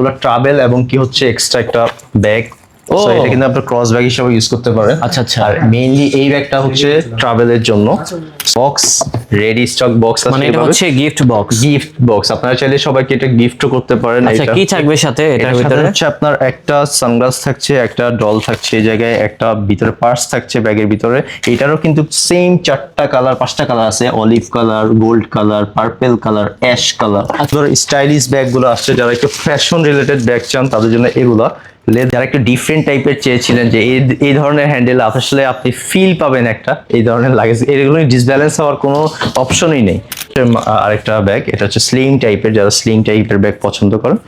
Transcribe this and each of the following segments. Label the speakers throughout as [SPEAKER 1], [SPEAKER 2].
[SPEAKER 1] এগুলো ট্রাভেল এবং কি হচ্ছে এক্সট্রা একটা ব্যাগ। সো এটা কিন্তু আপনি ক্রস ব্যাগ হিসেবে ইউজ করতে পারেন।
[SPEAKER 2] আচ্ছা আচ্ছা।
[SPEAKER 1] আর মেইনলি এই ব্যাগটা হচ্ছে ট্রাভেলের জন্য। বক্স রেডি স্টক বক্স আছে,
[SPEAKER 2] মানে এটা হচ্ছে গিফট বক্স।
[SPEAKER 1] গিফট বক্স আপনারা চাইলে সবাইকে এটা গিফটও করতে পারেন।
[SPEAKER 2] আচ্ছা, কি থাকবে সাথে এটার ভিতরে?
[SPEAKER 1] হচ্ছে আপনার একটা সানগ্লাস থাকছে, একটা ডল থাকছে, এই জায়গায় একটা ভিতরে পার্স থাকছে ব্যাগের ভিতরে। এটারও কিন্তু সেম 4টা কালার 5টা কালার আছে, olive colour, gold colour, purple colour, ash colour. ধরো স্টাইলিশ ব্যাগগুলো আসছে, যারা একটু ফ্যাশন রিলেটেড ব্যাগ চান তাদের জন্য এগুলা। যারা একটু ডিফারেন্ট টাইপের চেয়েছিলেন যে এই ধরনের হ্যান্ডেল আসলে আপনি ফিল পাবেন একটা এই ধরনের লাগেজ, এগুলো ডিসব্যালেন্স হওয়ার কোনো অপশনই নেই। আরেকটা ব্যাগ, এটা হচ্ছে স্লিং টাইপের, যারা স্লিং টাইপের ব্যাগ পছন্দ করেন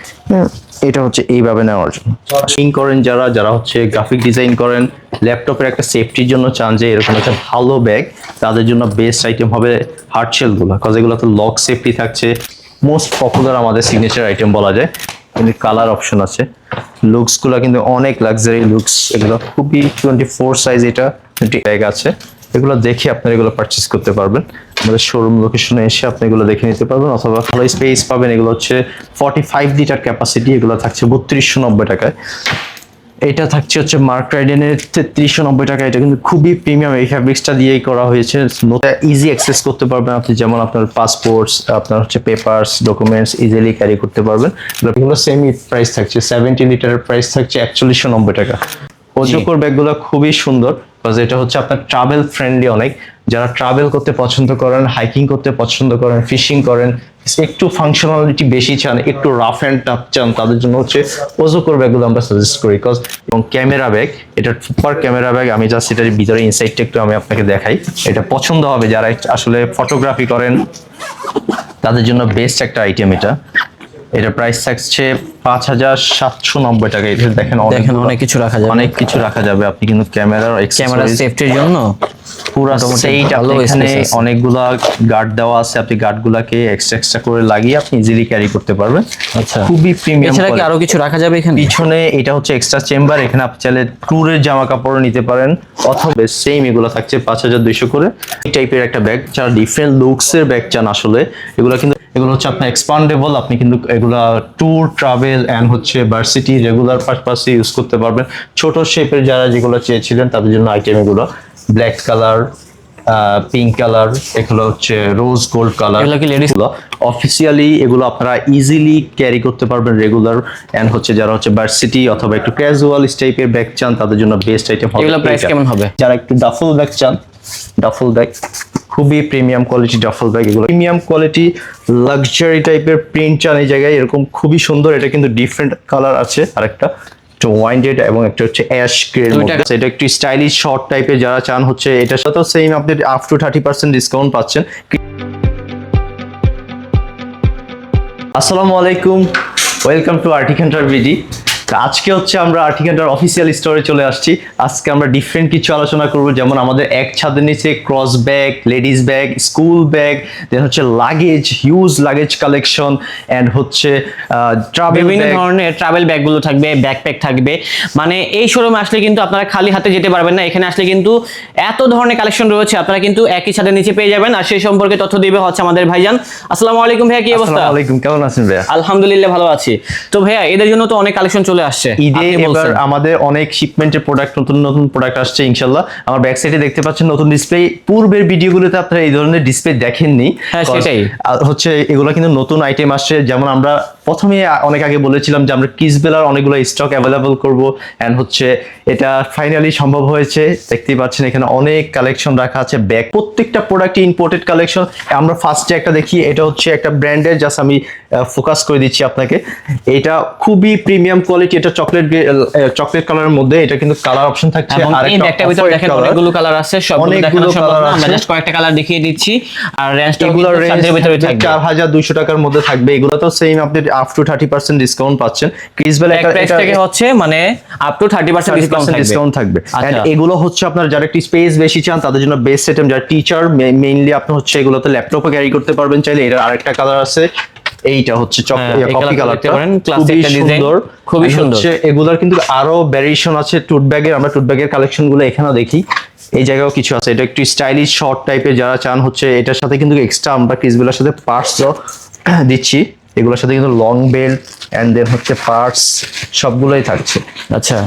[SPEAKER 1] এটা হচ্ছে এইভাবে নেওয়ার জন্য। স্লিং করেন যারা হচ্ছে গ্রাফিক ডিজাইন করেন, ল্যাপটপের একটা সেফটির জন্য চান যে এরকম একটা ভালো ব্যাগ, তাদের জন্য বেস্ট আইটেম হবে হার্টশেলগুলো, কজ এগুলোতে লক সেফটি থাকছে। মোস্ট পপুলার আমাদের সিগনেচার আইটেম বলা যায়। কিন্তু কালার অপশন আছে, লুকস গুলা কিন্তু অনেক লাক্সারি লুকস, এগুলো খুবই 24 সাইজ, এটা ব্যাগ আছে। এগুলো দেখে আপনি এগুলো পারচেজ করতে পারবেন আমাদের শোরুম লোকেশনে এসে, আপনি এগুলো দেখে নিতে পারবেন, অথবা ভালো স্পেস পাবেন। এগুলো হচ্ছে 45 লিটার ক্যাপাসিটি, এগুলো থাকছে 3290 টাকায়। এটা থাকছে হচ্ছে মার্ক রাইডেনের 3390 টাকা। এটা কিন্তু খুবই প্রিমিয়াম, এই ফ্যাব্রিক্সটা দিয়েই করা হয়েছে। ইজি অ্যাক্সেস করতে পারবেন আপনি, যেমন আপনার পাসপোর্টস, আপনার হচ্ছে পেপারস, ডকুমেন্টস ইজিলি ক্যারি করতে পারবেন। এগুলো সেম প্রাইস থাকছে, 70 লিটারের প্রাইস থাকছে 4190 টাকা। অজকর ব্যাগগুলো খুবই সুন্দর, বিকজ এটা হচ্ছে আপনার ট্রাভেল ফ্রেন্ডলি অনেক। যারা ট্রাভেল করতে পছন্দ করেন, হাইকিং করতে পছন্দ করেন, ফিশিং করেন, একটু ফাংশনালিটি বেশি চান, একটু রাফ অ্যান্ড টাফ চান, তাদের জন্য হচ্ছে অজকর ব্যাগগুলো আমরা সাজেস্ট করি। বিকজ এবং ক্যামেরা ব্যাগ, এটা সুপার ক্যামেরা ব্যাগ। আমি জাস্ট এটার ভিতরে ইনসাইডটা একটু আমি আপনাকে দেখাই, এটা পছন্দ হবে যারা আসলে ফটোগ্রাফি করেন তাদের জন্য বেস্ট একটা আইটেম এটা। এটা প্রাইস থাকছে 5790 টাকা। এটা দেখেন
[SPEAKER 2] অনেক কিছু রাখা যাবে,
[SPEAKER 1] অনেক কিছু রাখা যাবে। আপনি কিন্তু ক্যামেরা
[SPEAKER 2] সেফটির জন্য
[SPEAKER 1] পুরো সেইটা এখানে অনেকগুলা গার্ড দেওয়া আছে, আপনি গার্ডগুলাকে এক্সট্রা করে লাগিয়ে আপনি ইজিলি ক্যারি করতে পারবেন।
[SPEAKER 2] আচ্ছা,
[SPEAKER 1] খুবই প্রিমিয়াম।
[SPEAKER 2] এছাড়া কি আরো কিছু রাখা যাবে এখানে?
[SPEAKER 1] পিছনে এটা হচ্ছে এক্সট্রা চেম্বার, এখানে আপনি চাইলে ট্যুরের জামা কাপড় নিতে পারেন, অথবা সেম এগুলো থাকছে 5200 করে। এই টাইপের একটা ব্যাগ, যারা ডিফারেন্ট লুকসের ব্যাগ চান আসলে এগুলো হচ্ছে আপনার এক্সপান্ডেবল। আপনি কিন্তু এগুলা ট্যুর, ট্রাভেল এন্ড হচ্ছে ভার্সিটি রেগুলার পারপাসে ইউজ করতে পারবেন। ছোট শেপের যারা যেগুলো চেয়েছিলেন তাদের জন্য আইটেম এগুলো। ব্ল্যাক কালার, পিঙ্ক কালার, এগুলো হচ্ছে রোজ গোল্ড কালার।
[SPEAKER 2] এগুলো কি লেডিস?
[SPEAKER 1] অফিসিয়ালি এগুলো আপনারা ইজিলি ক্যারি করতে পারবেন রেগুলার এন্ড হচ্ছে যারা হচ্ছে ভার্সিটি অথবা একটু ক্যাজুয়াল টাইপের ব্যাগ চান তাদের জন্য বেস্ট আইটেম হবে।
[SPEAKER 2] এগুলো প্রাইস কেমন হবে?
[SPEAKER 1] যারা একটু ডাফল ব্যাগ চান, ডাফল ব্যাগ খুবই প্রিমিয়াম কোয়ালিটি ডাফল ব্যাগ, এগুলো প্রিমিয়াম কোয়ালিটি লাক্সারি টাইপের প্রিন্ট চান এই জায়গায়, এরকম খুবই সুন্দর। এটা কিন্তু ডিফারেন্ট কালার আছে, আরেকটা ওয়াইন রেড এবং একটা হচ্ছে অ্যাশ গ্রে। এটা একটু স্টাইলিশ শর্ট টাইপের যারা চান হচ্ছে এটার সাথেও সেম আপনি আপ টু 30% ডিসকাউন্ট পাচ্ছেন। আসসালামু আলাইকুম, ওয়েলকাম টু আর্টিকেন্টার বিডি। আজকে হচ্ছে আমরা আর্টিকেন্টার অফিসিয়াল স্টোরে চলে আসছি। আজকে আমরা ডিফারেন্ট কিছু আলোচনা করব, যেমন আমাদের এক ছাদের নিচে cross bag, ladies bag, school bag, then হচ্ছে luggage, huge luggage collection and হচ্ছে
[SPEAKER 2] বিভিন্ন ধরনের ট্রাভেল ব্যাগগুলো থাকবে, ব্যাকপ্যাক থাকবে। মানে এই শোরুমে আসলে কিন্তু আপনারা খালি হাতে যেতে পারবেন না, এখানে আসলে কিন্তু এত ধরনের কালেকশন রয়েছে আপনারা কিন্তু একই ছাদের নিচে পেয়ে যাবেন। আর সেই সম্পর্কে তথ্য দিবে হচ্ছে আমাদের ভাইজান। আসসালামু আলাইকুম ভাইয়া, কি অবস্থা?
[SPEAKER 1] আসসালামু আলাইকুম, কেমন আছেন ভাইয়া?
[SPEAKER 2] আলহামদুলিল্লাহ ভালো আছি। তো ভাইয়া এদের জন্য তো অনেক কালেকশন চলে আসছে
[SPEAKER 1] ঈদে, এবার আমাদের অনেক শিপমেন্টের প্রোডাক্ট, নতুন প্রোডাক্ট আসছে ইনশাআল্লাহ। আমার ব্যাক সাইডে দেখতে পাচ্ছেন নতুন ডিসপ্লে। পূর্বের ভিডিওগুলোতে আপনারা এই ধরনের ডিসপ্লে দেখেননি।
[SPEAKER 2] হ্যাঁ সেটাই
[SPEAKER 1] হচ্ছে, এগুলো কিন্তু নতুন আইটেম আসছে। যেমন আমরা প্রথমে অনেক আগে বলেছিলাম যে আমরা কিসবেলার অনেকগুলো স্টক অ্যাভেলেবল করব, এন্ড হচ্ছে এটা ফাইনালি সম্ভব হয়েছে। দেখতেই পাচ্ছেন এখানে অনেক কালেকশন রাখা আছে ব্যাগ, প্রত্যেকটা প্রোডাক্ট ইম্পোর্টেড কালেকশন। আমরা ফার্স্টে একটা দেখি, এটা হচ্ছে একটা ব্র্যান্ডের, জাস্ট আমি ফোকাস করে দিচ্ছি আপনাকে। এটা খুবই প্রিমিয়াম কোয়ালিটি, এটা চকলেট কালারের মধ্যে, এটা কিন্তু কালার অপশন থাকছে।
[SPEAKER 2] আর এই ব্যাগটার ভিতরে দেখেন অনেকগুলো কালার আছে, সবগুলো দেখানো সম্ভব না, আমরা জাস্ট কয়েকটা কালার দেখিয়ে দিচ্ছি। আর রেঞ্জটা
[SPEAKER 1] এগুলো
[SPEAKER 2] রেঞ্জের ভিতরে থাকবে
[SPEAKER 1] 4200 টাকার মধ্যে থাকবে। এগুলো তো সেম আপনি আপ টু 30% ডিসকাউন্ট পাচ্ছেন। ক্রিসবেল
[SPEAKER 2] প্রাইস থেকে হচ্ছে মানে আপ টু 30%
[SPEAKER 1] ডিসকাউন্ট থাকবে। এন্ড এগুলো হচ্ছে আপনার যারা একটু স্পেস বেশি চান তাদের জন্য বেস্ট আইটেম। যারা টিচার মেইনলি আপনি হচ্ছে এগুলোতে ল্যাপটপে ক্যারি করতে পারবেন চাইলে। এর আরেকটা কালার আছে, এইটা হচ্ছে কফি কালারটা, খুবই সুন্দর, খুবই সুন্দর। এগুলোর কিন্তু আরো ভ্যারিয়েশন আছে টুট ব্যাগের। আমরা টুট ব্যাগের কালেকশন গুলো এখানেও দেখি, এই জায়গাও কিছু আছে। এটা একটু স্টাইলিশ শর্ট টাইপের যারা চান হচ্ছে এটার সাথে কিন্তু এক্সট্রা আমরা ক্রিসবেলার সাথে পার্টসও দিচ্ছি। এগুলোর সাথে কিন্তু লং বেল্ট এন্ড দেন হচ্ছে পার্টস সবগুলোই থাকছে।
[SPEAKER 2] আচ্ছা,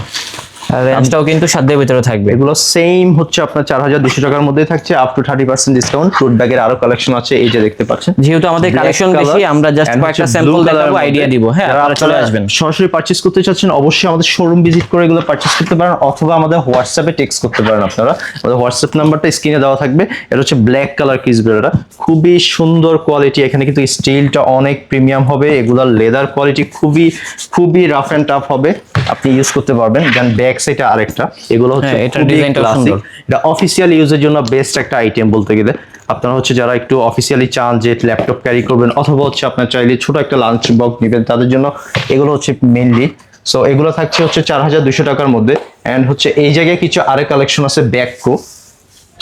[SPEAKER 2] আর রেঞ্জটাও কিন্তু সাধ্যের ভিতরে থাকবে।
[SPEAKER 1] এগুলো সেম হচ্ছে আপনার 4200 টাকার মধ্যেই থাকছে, আপ টু 30% ডিসকাউন্ট। টোট ব্যাগের আরো কালেকশন আছে, এই যে দেখতে পাচ্ছেন।
[SPEAKER 2] যেহেতু আমাদের কালেকশন বেশি, আমরা জাস্ট কয়েকটা স্যাম্পল দেখাবো, আইডিয়া দিব। হ্যাঁ, আপনারা চলে আসবেন।
[SPEAKER 1] সরাসরি পারচেজ করতে চাচ্ছেন অবশ্যই আমাদের শোরুম ভিজিট করে এগুলো পারচেজ করতে পারেন, অথবা আমাদের হোয়াটসঅ্যাপে টেক্সট করতে পারেন আপনারা। আমাদের হোয়াটসঅ্যাপ নাম্বারটা স্ক্রিনে দেওয়া থাকবে। এটা হচ্ছে ব্ল্যাক কালার কিসবেলটা, খুবই সুন্দর কোয়ালিটি। এখানে কিন্তু স্টিলটা অনেক প্রিমিয়াম হবে, এগুলার লেদার কোয়ালিটি খুবই খুবই রাফ এন্ড টাফ হবে, আপনি ইউজ করতে পারবেন। দেন ব্যাক সাইডে আরেকটা, এগুলো হচ্ছে
[SPEAKER 2] এটা ডিজাইনটা সুন্দর।
[SPEAKER 1] এটা অফিসিয়াল ইউজের জন্য বেস্ট একটা আইটেম বলতে গেলে। আপনারা হচ্ছে যারা একটু অফিসিয়ালি চান যে ল্যাপটপ ক্যারি করবেন, অথবা হচ্ছে আপনার চাইলে ছোট একটা লাঞ্চ বক্স নেবেন, তাদের জন্য এগুলো হচ্ছে মেইনলি। সো এগুলো থাকছে হচ্ছে 4200 টাকার মধ্যে। এন্ড হচ্ছে এই জায়গায় কিছু আরেক কালেকশন আছে ব্যাককো।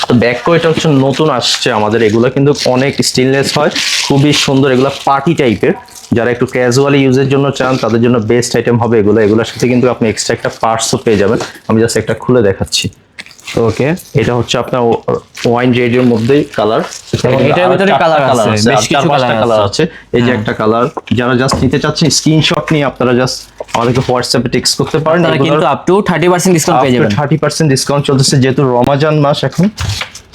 [SPEAKER 1] তো ব্যাককো এটা হচ্ছে নতুন আসছে আমাদের, এগুলো কিন্তু অনেক স্টেনলেস হয়, খুবই সুন্দর। এগুলো পার্টি টাইপের, যারা একটু ক্যাজুয়ালি ইউজের জন্য চান তাদের জন্য বেস্ট আইটেম হবে এগুলো। এগুলোর সাথে কিন্তু আপনি এক্সট্রা একটা পার্টসও পেয়ে যাবেন। আমি জাস্ট একটা খুলে দেখাচ্ছি। ওকে, এটা হচ্ছে আপনার ওয়াইন রেড এর মধ্যেই কালার,
[SPEAKER 2] এটার ভিতরে কালার আছে, বেশ কিছু
[SPEAKER 1] কালার আছে। এই যে একটা কালার, যারা জাস্ট নিতে চাচ্ছেন স্ক্রিনশট নিয়ে আপনারা জাস্ট আমাদেরকে হোয়াটসঅ্যাপে টেক্সট করতে পারেন।
[SPEAKER 2] তারা কিন্তু আপ টু 30% ডিসকাউন্ট পেয়ে যাবেন।
[SPEAKER 1] 30% ডিসকাউন্ট চলতেছে যেহেতু রমজান মাস এখন,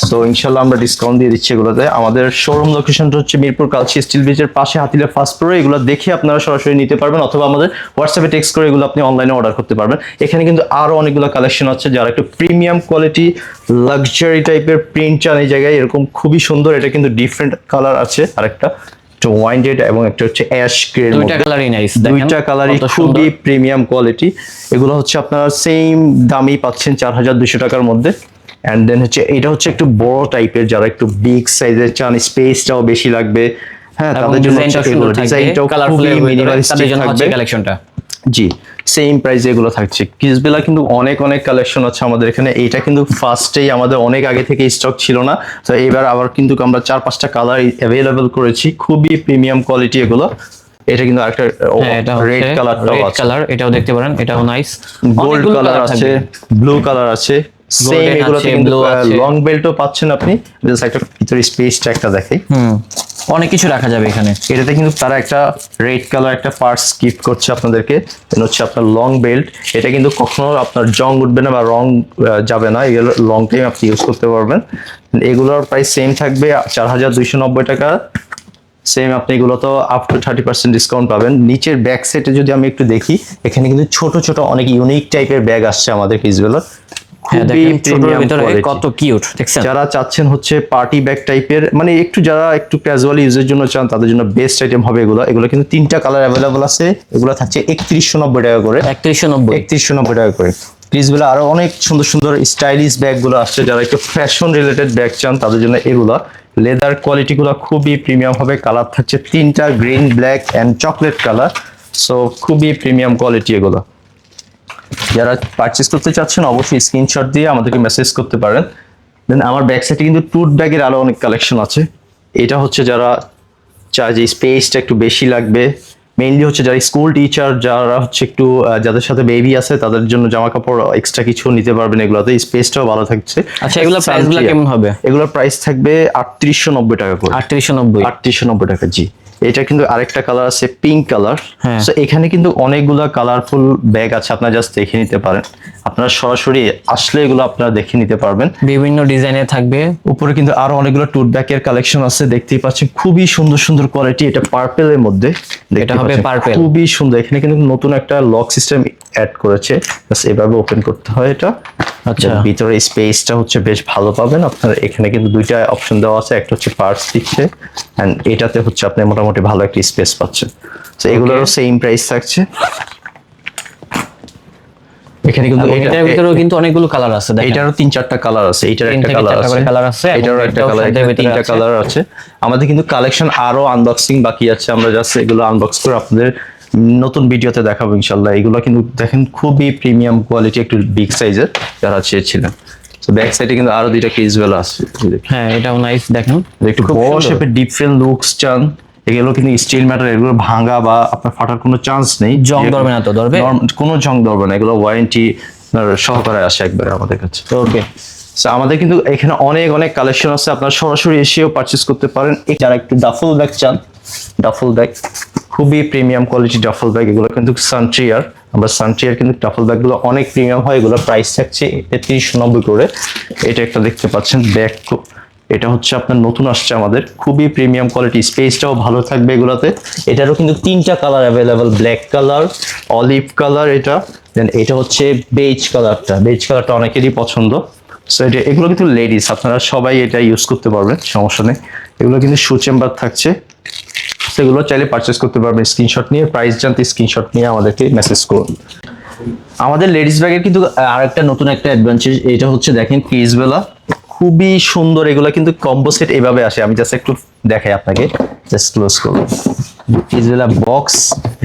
[SPEAKER 1] সো ইনশাআল্লাহ আমরা ডিসকাউন্ট দিয়ে দিচ্ছি এগুলোতে। আমাদের শোরুম লোকেশনটা হচ্ছে মিরপুর কালচি স্টিল ব্রিজের পাশে হাতিলা ফার্স্ট ফ্লোরে। এগুলো দেখে আপনারা সরাসরি নিতে পারবেন, অথবা আমাদের হোয়াটসঅ্যাপে টেক্সট করে এগুলো আপনি অনলাইনে অর্ডার করতে পারবেন। এখানে কিন্তু আরো অনেকগুলো কালেকশন আছে, যারা একটু প্রিমিয়াম কোয়ালিটি লাক্সারি টাইপের প্রিন্ট চান এই জায়গায়, এরকম খুবই সুন্দর। এটা কিন্তু ডিফারেন্ট কালার আছে, আরেকটা একটা ওয়াইন রেড এবং একটা হচ্ছে অ্যাশ গ্রে।
[SPEAKER 2] দুইটা কালারই নাইস,
[SPEAKER 1] দুইটা কালারই খুবই প্রিমিয়াম কোয়ালিটি। এগুলো হচ্ছে আপনারা সেম দামই পাচ্ছেন 4200 টাকার মধ্যে। এন্ড দেন হচ্ছে এটা হচ্ছে একটু বড় টাইপের, যারা একটু বিগ সাইজের চান, স্পেসটাও বেশি লাগবে, হ্যাঁ তাদের জন্য ডিজাইনটাও খুবই মিনিমালিস্টিক থাকবে
[SPEAKER 2] কালেকশনটা।
[SPEAKER 1] জি, সেম প্রাইসে এগুলো থাকছে। কিসবেলা কিন্তু অনেক অনেক কালেকশন আছে আমাদের এখানে। এইটা কিন্তু ফার্স্টেই আমাদের অনেক আগে থেকে স্টক ছিল না, তো এবার আবার কিন্তু আমরা 4-5টা কালার অ্যাভেলেবল করেছি, খুবই প্রিমিয়াম কোয়ালিটি এগুলো। এটা কিন্তু আরেকটা রেড কালারটাও আছে,
[SPEAKER 2] কালার এটাও দেখতে পারেন, এটাও নাইস।
[SPEAKER 1] গোল্ড কালার আছে, ব্লু কালার আছে, সেম এগুলোতে কিন্তু লং বেল্টও পাচ্ছেন আপনি। জাস্ট একটা ভিতরে স্পেসটা একটা দেখাই,
[SPEAKER 2] অনেক কিছু রাখা যাবে এখানে।
[SPEAKER 1] এটাতে কিন্তু তারা একটা রেড কালার একটা পার্টস গিফট করছে আপনাদেরকে। দেন হচ্ছে আপনার লং বেল্ট, এটা কিন্তু কখনো আপনার জং উঠবে না বা রং যাবে না, এগুলো লং টাইম আপনি ইউজ করতে পারবেন। এগুলোর প্রাইস সেম থাকবে 4290 টাকা। সেম আপনি এগুলো তো আপ টু 30% ডিসকাউন্ট পাবেন। নিচের ব্যাক সাইডে যদি আমি একটু দেখি, এখানে কিন্তু ছোট ছোট অনেক ইউনিক টাইপের ব্যাগ আসছে আমাদের কিসবেলার,
[SPEAKER 2] কত কিউট দেখছেন।
[SPEAKER 1] যারা চাচ্ছেন হচ্ছে পার্টি ব্যাগ টাইপের, মানে একটু যারা একটু ক্যাজুয়াল ইউজের জন্য চান তাদের জন্য বেস্ট আইটেম হবে এগুলো। এগুলো কিন্তু 3টা কালার অ্যাভেলেবল আছে, এগুলো থাকছে 3190 টাকা করে। 3190 টাকা করে। কিসবেলা আরো অনেক সুন্দর সুন্দর স্টাইলিশ ব্যাগ গুলো আসছে, যারা একটু ফ্যাশন রিলেটেড ব্যাগ চান তাদের জন্য এগুলো। লেদার কোয়ালিটি গুলো খুবই প্রিমিয়াম হবে, কালার থাকছে 3টা, green, black and chocolate colour. So খুবই প্রিমিয়াম কোয়ালিটি এগুলো। যারা পারচেজ করতে চাচ্ছেন অবশ্যই স্ক্রিনশট দিয়ে আমাদেরকে মেসেজ করতে পারেন। দেন আমার ব্যাক সাইডে কিন্তু টুট ব্যাগের আরো অনেক কালেকশন আছে। এটা হচ্ছে যারা চায় যে স্পেসটা একটু বেশি লাগবে, মেইনলি হচ্ছে যারা স্কুল টিচার, যারা হচ্ছে একটু যাদের সাথে বেবি আছে তাদের জন্য জামা কাপড় এক্সট্রা কিছু নিতে পারবেন এগুলোতে, স্পেসটাও ভালো থাকছে।
[SPEAKER 2] আচ্ছা, এগুলোর প্রাইসগুলো কেমন হবে?
[SPEAKER 1] এগুলোর প্রাইস থাকবে 3890 টাকা করে। 3890 টাকা, জি। এটা কিন্তু আরেকটা কালার আছে পিঙ্ক কালার। সো এখানে কিন্তু অনেকগুলো কালারফুল ব্যাগ আছে, আপনারা জাস্ট দেখে নিতে পারেন। আপনারা সরাসরি আসলে এগুলো আপনারা দেখে নিতে পারবেন,
[SPEAKER 2] বিভিন্ন ডিজাইনে থাকবে।
[SPEAKER 1] উপরে কিন্তু আরো অনেকগুলো টুট ব্যাগের কালেকশন আছে, দেখতেই পাচ্ছেন খুবই সুন্দর সুন্দর কোয়ালিটি। এটা পার্পল এর মধ্যে,
[SPEAKER 2] এটা হবে পার্পল,
[SPEAKER 1] খুবই সুন্দর। এখানে কিন্তু নতুন একটা লক সিস্টেম অ্যাড করেছে, জাস্ট এভাবে ওপেন করতে হয় এটা। আচ্ছা, ভিতরে স্পেসটা হচ্ছে বেশ ভালো পাবেন আপনার। এখানে কিন্তু দুইটা অপশন দেওয়া আছে, একটা হচ্ছে পার্টস দিচ্ছে এন্ড এটাতে হচ্ছে আপনি মোটামুটি ভালো একটা স্পেস পাচ্ছেন। তো এগুলোরও সেম প্রাইস থাকছে। এখানে কিন্তু
[SPEAKER 2] এটার ভিতরেও কিন্তু অনেকগুলো কালার আছে, দেখেন
[SPEAKER 1] এটারও 3-4টা কালার আছে, এটার একটা কালার আছে, এটারও একটা কালার, 3টা কালার আছে। আমাদের কিন্তু কালেকশন আরো আনবক্সিং বাকি আছে, আমরা জাস্ট এগুলো আনবক্স করে আপনাদের নতুন ভিডিওতে দেখাবো ইনশাআল্লাহ। এগুলো কিন্তু দেখেন খুবই প্রিমিয়াম কোয়ালিটি, একটু বিগ সাইজের যারা চেয়েছিলেন। তো ব্যাক সাইডে কিন্তু আরো দুইটা কেসবেল আছে,
[SPEAKER 2] হ্যাঁ এটাও নাইস। দেখেন
[SPEAKER 1] একটু বড় শেপের ডিফারেন্ট লুকস চান, এগুলো কিন্তু স্টিল ম্যাটার, এগুলো ভাঙা বা আপনার ফাটার কোনো চান্স নেই,
[SPEAKER 2] জং ধরবে না তো? ধরবে,
[SPEAKER 1] কোনো জং ধরবে না, এগুলো ওয়ারেন্টি সহকারে আসে একবারে আমাদের কাছে।
[SPEAKER 2] ওকে,
[SPEAKER 1] আমাদের কিন্তু এখানে অনেক অনেক কালেকশন আছে, আপনারা সরাসরি এসেও পারচেজ করতে পারেন। যারা একটু ডাফল ব্যাগ চান, ডাফল ব্যাগ খুবই প্রিমিয়াম কোয়ালিটি ডাফল ব্যাগ, এগুলো কিন্তু সানট্রিয়ার। আমরা সানট্রিয়ার কিন্তু ডাফল ব্যাগগুলো অনেক প্রিমিয়াম হয়, এগুলো প্রাইস থাকছে 3390 করে। এটা একটা দেখতে পাচ্ছেন ব্যাগ, এটা হচ্ছে আপনার নতুন আসছে আমাদের, খুবই প্রিমিয়াম কোয়ালিটি, স্পেসটাও ভালো থাকবে এগুলোতে। এটারও কিন্তু 3টা colour available, black colour, olive colour, এটা দেন এটা হচ্ছে বেজ কালারটা। বেজ কালারটা অনেকেরই পছন্দ। সো এটা এগুলো কিন্তু লেডিস, আপনারা সবাই এটা ইউজ করতে পারবেন, সমস্যা নেই। এগুলো কিন্তু শু চেম্বার থাকছে, সেগুলো চাইলে পারচেস করতে পারবেন। স্ক্রিনশট নিয়ে, প্রাইস জানতে স্ক্রিনশট নিয়ে আমাদেরকে মেসেজ করুন। আমাদের লেডিস ব্যাগের কিন্তু আরেকটা নতুন একটা অ্যাডভান্টেজ, এটা হচ্ছে দেখেন ক্রিজবেলা, খুবই সুন্দর। এগুলো কিন্তু কম্বো সেট এভাবে আসে, আমি জাস্ট একটু দেখাই আপনাকে, জাস্ট ক্লোজ করুন। ক্রিজবেলা বক্স,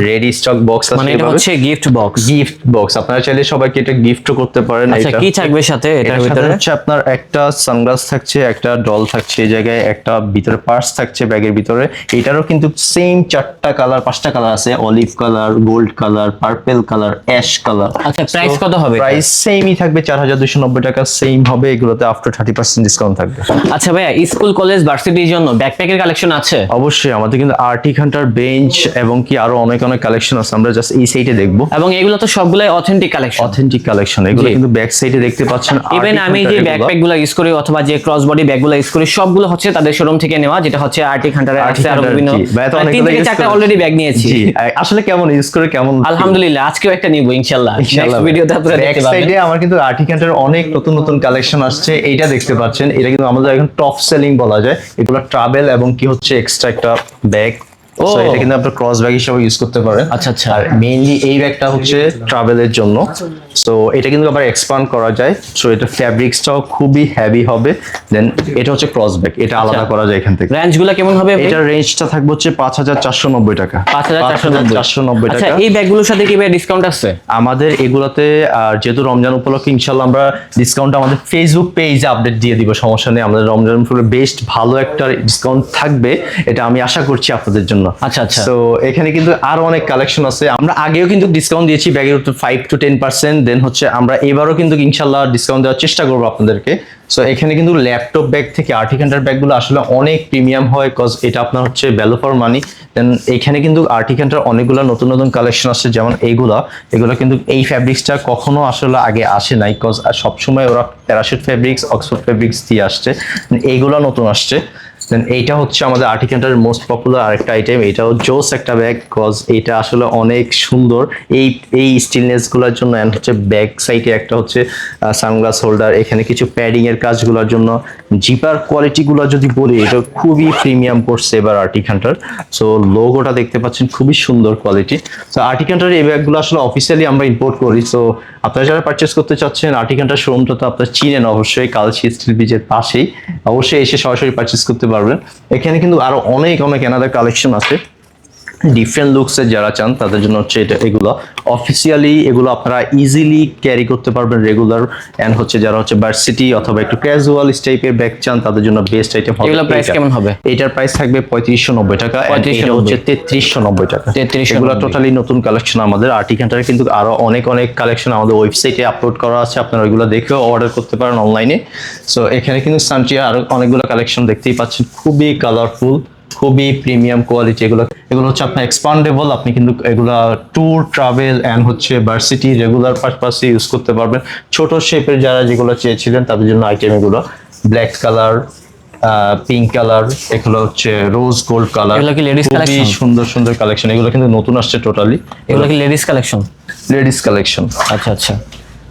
[SPEAKER 1] রেডি স্টক বক্স আছে,
[SPEAKER 2] মানে এটা হচ্ছে গিফট বক্স।
[SPEAKER 1] গিফট বক্স, আপনারা চাইলে সবাইকে এটা গিফটও করতে পারেন।
[SPEAKER 2] আচ্ছা,
[SPEAKER 1] এটা
[SPEAKER 2] কি থাকবে সাথে এটার
[SPEAKER 1] এটার সাথে
[SPEAKER 2] ভিতরে?
[SPEAKER 1] হচ্ছে আপনার একটা সানগ্লাস থাকছে, একটা ডল থাকছে, এই জায়গায় একটা ভিতরে পার্স থাকছে ব্যাগের ভিতরে। এটারও কিন্তু সেম 4টা কালার 5টা কালার আছে, olive colour, gold colour, purple colour, ash colour.
[SPEAKER 2] আচ্ছা, প্রাইস কত হবে?
[SPEAKER 1] প্রাইস সেমই থাকবে, 4290 টাকা সেম হবে। এগুলোতে আফটার 30% ডিসকাউন্ট থাকবে।
[SPEAKER 2] আচ্ছা ভাইয়া, স্কুল কলেজ ভার্সিটির জন্য ব্যাকপ্যাকের কালেকশন আছে?
[SPEAKER 1] অবশ্যই, আমাদের কিন্তু আর্টিক হান্টার, বেঞ্চ এবং কি আরো অনেক অনেক কালেকশন আছে, আমরা জাস্ট এই সাইডে দেখবো।
[SPEAKER 2] এবং এগুলো তো সবগুলাই অথেন্টিক কালেকশন।
[SPEAKER 1] অথেন্টিক কালেকশন, এগুলো
[SPEAKER 2] জি।
[SPEAKER 1] কিন্তু ব্যাক সাইডে দেখতে পাচ্ছেন।
[SPEAKER 2] ইভেন আমি যে ব্যাকপ্যাকগুলো ইউজ করি অথবা যে ক্রস বডি ব্যাগগুলো ইউজ করি, সবগুলো হচ্ছে তাদের শোরুম থেকে নেওয়া, যেটা হচ্ছে আর্টিক হান্টারে আছে। আর বিভিন্ন 3 থেকে 4টা অলরেডি ব্যাগ নিয়েছি।
[SPEAKER 1] জি, আসলে কেমন ইউজ করে কেমন?
[SPEAKER 2] আলহামদুলিল্লাহ, আজকেও একটা নিব ইনশাআল্লাহ। নেক্সট ভিডিওতে আপনারা
[SPEAKER 1] ব্যাক
[SPEAKER 2] দেখতে পাবেন।
[SPEAKER 1] সাইডে আমার কিন্তু আর্টিক হান্টারের অনেক নতুন নতুন কালেকশন আসছে, এইটা দেখতে পাচ্ছেন। এটা কিন্তু আমাদের এখন টপ সেলিং বলা যায়। এগুলো ট্রাভেল এবং কি হচ্ছে এক্সট্রা একটা ব্যাগ, সো এটা কিন্তু আপনার ক্রস ব্যাগ হিসেবে ইউজ করতে পারেন।
[SPEAKER 2] আচ্ছা আচ্ছা।
[SPEAKER 1] আর মেইনলি এই ব্যাগটা হচ্ছে ট্রাভেলের জন্য, সো এটা কিন্তু আবার এক্সপান্ড করা যায়। সো এটা ফ্যাব্রিক্সটাও খুবই হেভি হবে। দেন এটা হচ্ছে ক্রস ব্যাগ, এটা আলাদা করা যায় এখান থেকে।
[SPEAKER 2] রেঞ্জগুলো কেমন হবে?
[SPEAKER 1] এটার রেঞ্জটা থাকবে হচ্ছে 5490 টাকা।
[SPEAKER 2] 5490
[SPEAKER 1] টাকা।
[SPEAKER 2] আচ্ছা, এই ব্যাগগুলোর সাথে কি ভাই ডিসকাউন্ট আছে?
[SPEAKER 1] আমাদের এগুলোতে যেহেতু রমজান উপলক্ষে ইনশাল্লাহ আমরা ডিসকাউন্ট আমাদের ফেসবুক পেজে আপডেট দিয়ে দিব, সমস্যা নেই। আমাদের রমজান উপলক্ষে বেস্ট ভালো একটা ডিসকাউন্ট থাকবে, এটা আমি আশা করছি আপনাদের জন্য।
[SPEAKER 2] আচ্ছা আচ্ছা।
[SPEAKER 1] তো এখানে কিন্তু আরো অনেক কালেকশন আছে, আমরা আগেও কিন্তু ডিসকাউন্ট দিয়েছি ব্যাগের উপর 5 to 10%। দেন হচ্ছে আমরা এবারও কিন্তু ইনশাল্লাহ ডিসকাউন্ট দেওয়ার চেষ্টা করবো আপনাদেরকে। সো এখানে কিন্তু ল্যাপটপ ব্যাগ থেকে আর্টিক হান্টার ব্যাগগুলো আসলে অনেক প্রিমিয়াম হয়, কজ এটা আপনার হচ্ছে ভ্যালু ফর মানি। দেন এখানে কিন্তু আর্টিক হান্টার অনেকগুলো নতুন নতুন কালেকশন আসছে, যেমন এগুলো কিন্তু এই ফ্যাব্রিক্সটা কখনো আসলে আগে আসে নাই, কজ সবসময় ওরা প্যারাশুট ফ্যাব্রিক্স, অক্সফোর্ড ফ্যাব্রিক্স দিয়ে আসছে, এইগুলো নতুন আসছে। দেন এইটা হচ্ছে আমাদের আর্টিক হান্টারের মোস্ট পপুলার আরেকটা আইটেম, এটাও জোস একটা ব্যাগ, কজ এটা আসলে অনেক সুন্দর এই স্টিলনেস গুলোর জন্য। এন্ড হচ্ছে ব্যাক সাইডে একটা হচ্ছে সানগ্লাস হোল্ডার, এখানে কিছু প্যাডিং এর কাজগুলোর জন্য। জিপার কোয়ালিটি গুলো যদি বলি, এটা খুবই প্রিমিয়াম করছে এবার আর্টিক হান্টার। সো লোগোটা দেখতে পাচ্ছেন, খুবই সুন্দর কোয়ালিটি। সো আর্টিক হান্টারের এই ব্যাগগুলো আসলে অফিসিয়ালি আমরা ইম্পোর্ট করি। সো আপনারা যারা পারচেস করতে চাচ্ছেন, আর্টিক হান্টার শোরুমটা তো আপনারা চিনেন অবশ্যই, কালশি স্টিল ব্রিজের পাশেই, অবশ্যই এসে সরাসরি পারচেস করতে পারবেন। এখানে কিন্তু আরো অনেক অনেক এনাদার কালেকশন আছে ডিফারেন্ট লুকসের যারা চান তাদের জন্য হচ্ছে এগুলো অফিসিয়ালি, এগুলো আপনারা ইজিলি ক্যারি করতে পারবেন রেগুলার। এন্ড হচ্ছে যারা হচ্ছে ভার্সিটি অথবা একটু ক্যাজুয়াল টাইপের ব্যাগ চান তাদের জন্য বেস্ট আইটেম হবে।
[SPEAKER 2] এগুলো প্রাইস কেমন হবে?
[SPEAKER 1] এটার প্রাইস থাকবে 3590 টাকা, এটা হচ্ছে 3390 টাকা।
[SPEAKER 2] 3390
[SPEAKER 1] এগুলো টোটালি নতুন কালেকশন আমাদের আর্টিক হান্টারে, কিন্তু আরো অনেক অনেক কালেকশন আমাদের ওয়েবসাইটে আপলোড করা আছে, আপনারা ওইগুলো দেখেও অর্ডার করতে পারেন অনলাইনে। সো এখানে কিন্তু সানটিয়া আরো অনেকগুলো কালেকশন দেখতেই পাচ্ছেন, খুবই কালারফুল, খুবই প্রিমিয়াম কোয়ালিটি। এগুলো হচ্ছে আপনার এক্সপান্ডেবল, আপনি কিন্তু এগুলা ট্যুর, ট্রাভেল এন্ড হচ্ছে ভার্সিটি রেগুলার পারপাসে ইউজ করতে পারবেন। ছোট শেপের যারা যেগুলো চেয়েছিলেন তাদের জন্য আইটেম এগুলো। ব্ল্যাক কালার, পিঙ্ক কালার, এগুলো হচ্ছে রোজ গোল্ড কালার,
[SPEAKER 2] এগুলো কি লেডিস কালেকশন?
[SPEAKER 1] সুন্দর সুন্দর কালেকশন, এগুলো কিন্তু নতুন আসছে টোটালি।
[SPEAKER 2] এগুলো কি লেডিস কালেকশন?
[SPEAKER 1] Ladies collection.
[SPEAKER 2] আচ্ছা আচ্ছা।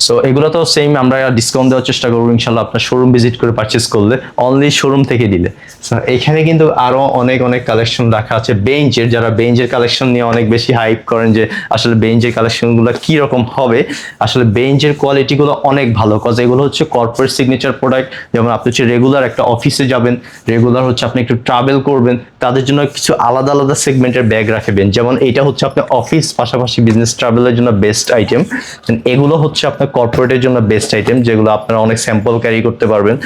[SPEAKER 1] সো এগুলো তো সেম, আমরা ডিসকাউন্ট দেওয়ার চেষ্টা করবো ইনশাল্লাহ আপনার শোরুম ভিজিট করে পারচেস করলে, অনলি শোরুম থেকে দিলে। সো এখানে কিন্তু আরো অনেক অনেক কালেকশন রাখা আছে বেঞ্চের, যারা বেঞ্চের কালেকশন নিয়ে অনেক বেশি হাইপ করেন যে আসলে বেঞ্চের কালেকশনগুলো কি রকম হবে। আসলে বেঞ্চের কোয়ালিটিগুলো অনেক ভালো, কজ এগুলো হচ্ছে কর্পোরেট সিগনেচার প্রোডাক্ট। যেমন আপনি হচ্ছে রেগুলার একটা অফিসে যাবেন, রেগুলার হচ্ছে আপনি একটু ট্রাভেল করবেন, তাদের জন্য কিছু আলাদা আলাদা সেগমেন্টের ব্যাগ রাখবেন। যেমন এটা হচ্ছে আপনার অফিস পাশাপাশি বিজনেস ট্রাভেলের জন্য বেস্ট আইটেম। এগুলো হচ্ছে আপনার কর্পোরেটের জন্য বেস্ট আইটেম, যেগুলো আপনারা অনেক স্যাম্পল ক্যারি করতে পারবেন।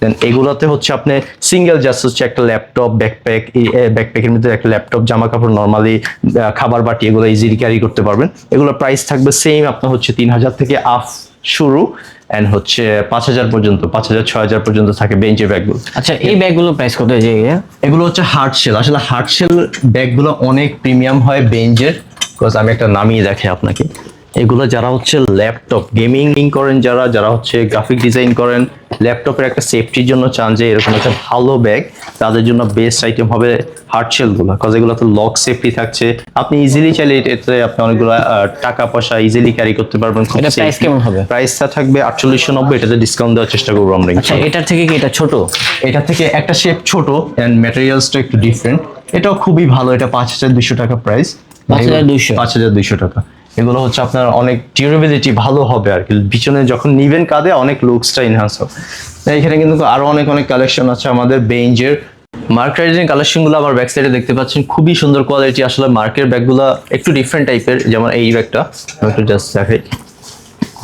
[SPEAKER 1] দেন এগুলোতে হচ্ছে আপনি সিঙ্গেল জাস্ট হচ্ছে একটা ল্যাপটপ, ব্যাকপ্যাক, এই ব্যাকপ্যাকের মধ্যে একটা ল্যাপটপ, জামা কাপড়, নর্মালি খাবার বাটি, এগুলো ইজিলি ক্যারি করতে পারবেন। এগুলোর প্রাইস থাকবে সেম আপনার হচ্ছে 3000 থেকে শুরু এন্ড হচ্ছে 5,000 পর্যন্ত, 5,000 6,000 পর্যন্ত থাকে বেঞ্চের ব্যাগগুলো।
[SPEAKER 2] আচ্ছা এই ব্যাগগুলো প্রাইস কত যে
[SPEAKER 1] এগুলো হচ্ছে হার্ড শেল। আসলে হার্ড শেল ব্যাগগুলো অনেক প্রিমিয়াম হয় বেঞ্চের, বিকজ আমি একটা নামিয়ে দেখাই আপনাকে। এগুলো যারা হচ্ছে ল্যাপটপ গেমিং করেন, যারা যারা হচ্ছে গ্রাফিক ডিজাইন করেন, ল্যাপটপের একটা সেফটির জন্য চান যে এরকম একটা ভালো ব্যাগ, তাদের জন্য বেস্ট আইটেম হবে হার্ড শেল গুলো, বিকজ এগুলো তো লক সেফটি থাকছে। আপনি ইজিলি চাইলে এতে আপনি অনেকগুলো টাকা পয়সা ইজিলি ক্যারি করতে পারবেন।
[SPEAKER 2] এটা প্রাইস কেমন হবে?
[SPEAKER 1] প্রাইসটা থাকবে 4890, এটাতে ডিসকাউন্ট দেওয়ার চেষ্টা করবো আমরা।
[SPEAKER 2] আচ্ছা এটার থেকে কি এটা ছোট?
[SPEAKER 1] এটা থেকে একটা শেপ ছোট এন্ড ম্যাটেরিয়ালসটা একটু ডিফারেন্ট। এটাও খুবই ভালো, এটা 5,200 টাকা প্রাইস।
[SPEAKER 2] 5,200?
[SPEAKER 1] 5,200 টাকা। এগুলো হচ্ছে আপনার অনেক ডিউরেবিলিটি ভালো হবে আর কি, পিছনে যখন নিবেন কাঁধে অনেক লুকসটা এনহান্স হবে। এখানে কিন্তু আরো অনেক অনেক কালেকশন আছে আমাদের বেঞ্জের। মার্ক রাইডের কালেকশনগুলো আবার ব্যাক সাইডে দেখতে পাচ্ছেন, খুবই সুন্দর কোয়ালিটি। আসলে মার্কের ব্যাগগুলো একটু ডিফারেন্ট টাইপের, যেমন এই ব্যাগটা আমি একটু জাস্ট দেখাই,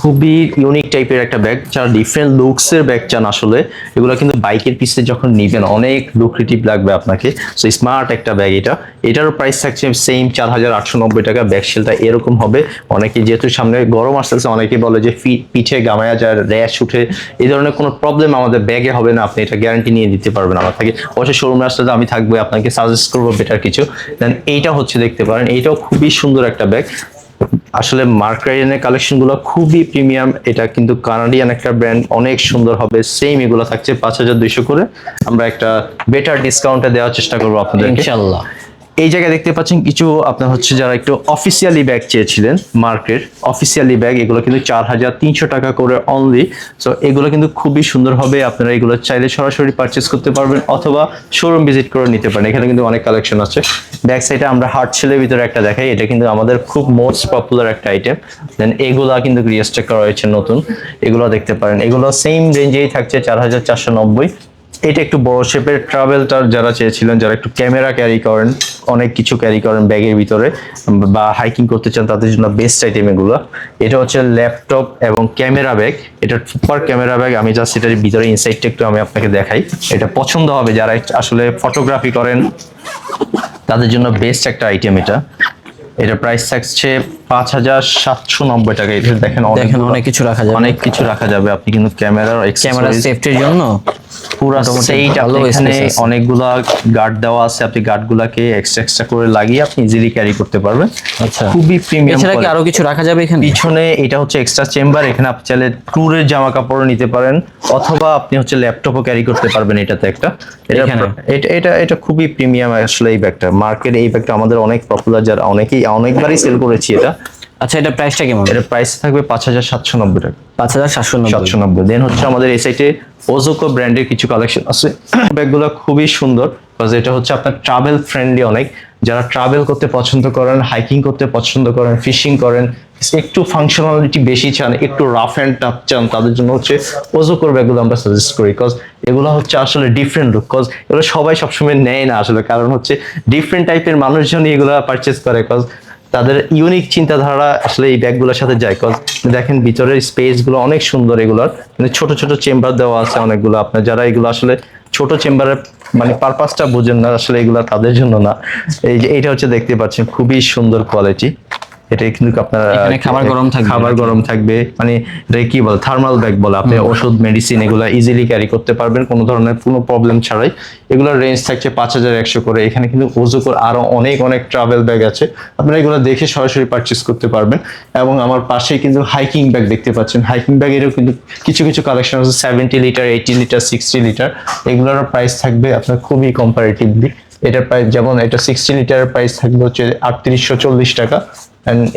[SPEAKER 1] খুবই ইউনিক টাইপের একটা ব্যাগ। যারা ডিফারেন্ট লুকসের ব্যাগ চান, আসলে এগুলো কিন্তু বাইকের পিছে যখন নিবেন অনেক লুক্রেটিভ লাগবে আপনাকে। সো স্মার্ট একটা ব্যাগ এটা। এটারও প্রাইস থাকছে সেম 4,890 টাকা। ব্যাগ শেলটা এরকম হবে। অনেকে যেহেতু সামনে গরম আসতেছে, অনেকে বলে যে পিঠে গামায়া যায়, র্যাশ উঠে, এই ধরনের কোনো প্রবলেম আমাদের ব্যাগে হবে না। আপনি এটা গ্যারান্টি নিয়ে দিতে পারবেন আমার থেকে। অবশ্যই শোরুমে আসলে আমি থাকবো, আপনাকে সাজেস্ট করবো বেটার কিছু। দেন এইটা হচ্ছে দেখতে পারেন, এইটাও খুবই সুন্দর একটা ব্যাগ। আসলে মার্ক রাইডেনের কালেকশন গুলো খুবই প্রিমিয়াম। এটা কিন্তু কানাডিয়ান একটা ব্র্যান্ড, অনেক সুন্দর হবে। সেম এগুলো থাকছে 5,200 করে। আমরা একটা বেটার ডিসকাউন্টে দেওয়ার চেষ্টা করবো আপনাদেরকে
[SPEAKER 2] ইনশাআল্লাহ।
[SPEAKER 1] এই জায়গায় দেখতে পাচ্ছেন কিছু আপনার হচ্ছে যারা একটু অফিসিয়ালি ব্যাগ চেয়েছিলেন, মার্কের অফিসিয়ালি ব্যাগ, এগুলো কিন্তু 4,300 টাকা করে অনলি। সো এগুলো কিন্তু খুবই সুন্দর হবে। আপনারা এগুলো চাইলে সরাসরি পারচেস করতে পারবেন অথবা শোরুম ভিজিট করে নিতে পারেন। এখানে কিন্তু অনেক কালেকশন আছে। ব্যাক সাইডে আমরা হার্ড শেলের ভিতরে একটা দেখাই, এটা কিন্তু আমাদের খুব মোস্ট পপুলার একটা আইটেম। দেন এগুলা কিন্তু রিস্টক করা হয়েছে নতুন, এগুলো দেখতে পারেন। এগুলো সেম রেঞ্জেই থাকছে 4,490। এটা একটু বড় শেপের ট্রাভেলটার যারা চেয়েছিলেন, যারা একটু ক্যামেরা ক্যারি করেন, অনেক কিছু ক্যারি করেন ব্যাগের ভিতরে বা হাইকিং করতে চান, তাদের জন্য বেস্ট আইটেম এগুলো। এটা হচ্ছে ল্যাপটপ এবং ক্যামেরা ব্যাগ। এটা সুপার ক্যামেরা ব্যাগ। আমি জাস্ট এটার ভিতরে ইনসাইডটা একটু আমি আপনাকে দেখাই। এটা পছন্দ হবে যারা আসলে ফটোগ্রাফি করেন, তাদের জন্য বেস্ট একটা আইটেম এটা। এটা প্রাইস থাকছে 5,790 টাকা। এটা দেখেন
[SPEAKER 2] অনেক কিছু রাখা যাবে,
[SPEAKER 1] অনেক কিছু রাখা যাবে। আপনি কিন্তু ক্যামেরা
[SPEAKER 2] সেফটির জন্য
[SPEAKER 1] পুরো সেট এখানে অনেকগুলা গার্ড দেওয়া আছে। আপনি গার্ডগুলোকে এক্সট্রা করে লাগিয়ে আপনি ইজিলি ক্যারি করতে পারবেন।
[SPEAKER 2] আচ্ছা
[SPEAKER 1] খুবই প্রিমিয়াম।
[SPEAKER 2] এছাড়া কি আরো কিছু রাখা যাবে এখানে?
[SPEAKER 1] পিছনে এটা হচ্ছে এক্সট্রা চেম্বার। এখানে আপনি চাইলে ট্যুরের জামা কাপড় নিতে পারেন অথবা আপনি হচ্ছে ল্যাপটপও ক্যারি করতে পারবেন এটাতে একটা। এটা খুবই প্রিমিয়াম আসলে এই ব্যাগটা। মার্কেট এই ব্যাগটা আমাদের অনেক পপুলার, যারা অনেকবারই সেল করেছি এটা।
[SPEAKER 2] আচ্ছা এটা প্রাইসটা কেমন?
[SPEAKER 1] এটা প্রাইস থাকবে 5,790 টাকা।
[SPEAKER 2] 5,790।
[SPEAKER 1] দেন হচ্ছে আমাদের এই সাইটে ওজোকো ব্র্যান্ডের কিছু কালেকশন আছে। ব্যাগগুলো খুবই সুন্দর, বিকজ এটা হচ্ছে আপনার ট্রাভেল ফ্রেন্ডলি অনেক। যারা ট্রাভেল করতে পছন্দ করেন, হাইকিং করতে পছন্দ করেন, ফিশিং করেন, একটু ফাংশনালিটি বেশি চান, একটু রাফ অ্যান্ড টাফ চান, তাদের জন্য হচ্ছে ওজোকোর ব্যাগগুলো আমরা সাজেস্ট করি। বিকজ এগুলো হচ্ছে আসলে ডিফারেন্ট লুক। বিকজ এগুলো সবাই সবসময় নেয় না আসলে, কারণ হচ্ছে ডিফারেন্ট টাইপের মানুষজনই এগুলো পারচেস করে। বিকজ তাদের ইউনিক চিন্তাধারা আসলে এই ব্যাগগুলোর সাথে যায়। বিকজ দেখেন ভিতরের স্পেস গুলো অনেক সুন্দর। এগুলোর মানে ছোট ছোট চেম্বার দেওয়া আছে অনেকগুলো। আপনার যারা এগুলো আসলে ছোট চেম্বারের মানে পারপাসটা বুঝেন না, আসলে এগুলো তাদের জন্য না। এই যে এইটা হচ্ছে দেখতে পাচ্ছেন, খুবই সুন্দর কোয়ালিটি। এটা কিন্তু আপনার খাবার গরম থাকবে, মানে এটা কি বলে, থার্মাল ব্যাগ বলে। আপনি ওষুধ মেডিসিন এগুলো ইজিলি ক্যারি করতে পারবেন কোনো ধরনের কোনো প্রবলেম ছাড়াই। এগুলোর রেঞ্জ থাকছে 5,100 করে। এখানে কিন্তু ওজোকোর আরো অনেক অনেক ট্রাভেল ব্যাগ আছে, আপনারা এগুলো দেখে সরাসরি পারচেস করতে পারবেন। এবং আমার পাশেই কিন্তু হাইকিং ব্যাগ দেখতে পাচ্ছেন। হাইকিং ব্যাগেরও কিন্তু কিছু কিছু কালেকশন আছে, 70 লিটার, 80 লিটার, 60 লিটার। এগুলোর প্রাইস থাকবে আপনার খুবই কম্পারেটিভলি। এটার প্রাইস যেমন এটা 60 লিটারের প্রাইস থাকবে হচ্ছে 3840 টাকা।